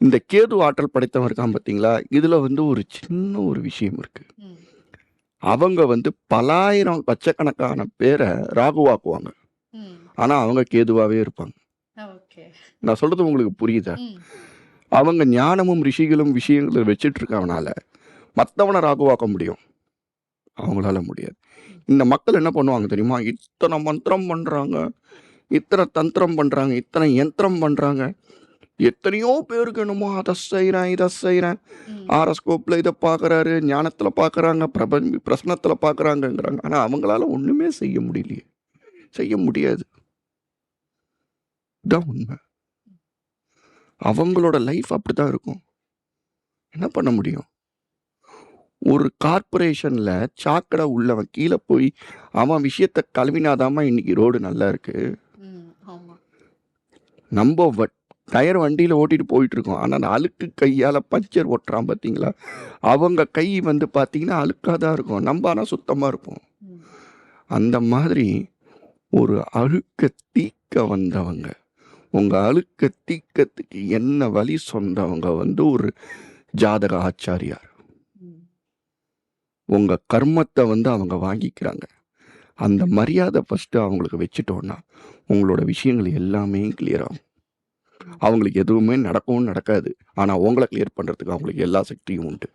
இந்த கேது ஆற்றல் படைத்தவன் இருக்கான் பார்த்தீங்களா? இதுல வந்து ஒரு சின்ன ஒரு விஷயம் இருக்கு. ம். அவங்க வந்து பலாயிரம் லட்சக்கணக்கான பேர ராகுவாக்குவாங்க. ம். ஆனா அவங்க கேதுவாவே இருப்பாங்க. ஓகே. நான் சொல்றது உங்களுக்கு புரியுதா? ம். அவங்க ஞானமும், ரிஷிகளும் விஷயங்கள வச்சுட்டு இருக்கவனால, மத்தவன ராகுவாக்க முடியும். அவங்களால முடியாது. ம். இந்த மக்கள் என்ன பண்ணுவாங்க தெரியுமா? இத்தன மந்திரம் பண்றாங்க, இத்தன தந்திரம் பண்றாங்க, இத்தன யந்திரம் பண்றாங்க. எத்தனையோ பேருக்கு என்னமோ அத செய்றேன், இத செய்றேன். ம். ஹாரோஸ்கோப்ல இத பார்க்குறாரு, ஞானத்துல பார்க்குறாங்க, பிரசனத்துல பார்க்குறாங்கங்கிறாங்க. ஆனா அவங்களால ஒண்ணுமே செய்ய முடியலையே. செய்ய முடியாது. இதான் உண்மை. அவங்களோட லைஃப் அப்படித்தான் இருக்கும். என்ன பண்ண முடியும்? ஒரு கார்ப்பரேஷன்ல சாக்கடை உள்ளவன் கீழ போய் அவன் விஷயத்த கழுவினாதாம்மா இன்னைக்கு ரோடு நல்லா இருக்கு. ம். ஆமா. நம்ப டயர் வண்டியில ஓட்டிட்டு போயிட்டு இருக்கோம். ஆனா அந்த அழுக்கு கையால பஞ்சர் ஒட்டுறான் பார்த்தீங்களா? அவங்க கை வந்து பார்த்தீங்கன்னா அழுக்கா தான் இருக்கும். நம்ப ஆனா சுத்தமா இருப்போம். ம். அந்த மாதிரி ஒரு அழுக்க தீக்க வந்தவங்க. உங்க அழுக்க தீக்கத்துக்கு என்ன வழி சொன்னவங்க வந்து ஒரு ஜாதக ஆச்சாரியார். ம். உங்க கர்மத்த வந்து அவங்க வாங்கிக்கிறாங்க. அந்த மரியாதை ஃபர்ஸ்ட்டு அவங்களுக்கு வச்சுட்டோம்னா, உங்களோட விஷயங்கள் எல்லாமே கிளியர் ஆகும். ம். அவங்களுக்கு எதுவுமே நடக்கவும் நடக்காது. ஆனா உங்கள கிளியர் பண்றதுக்கு அவங்களுக்கு எல்லா சக்தியும் உண்டு.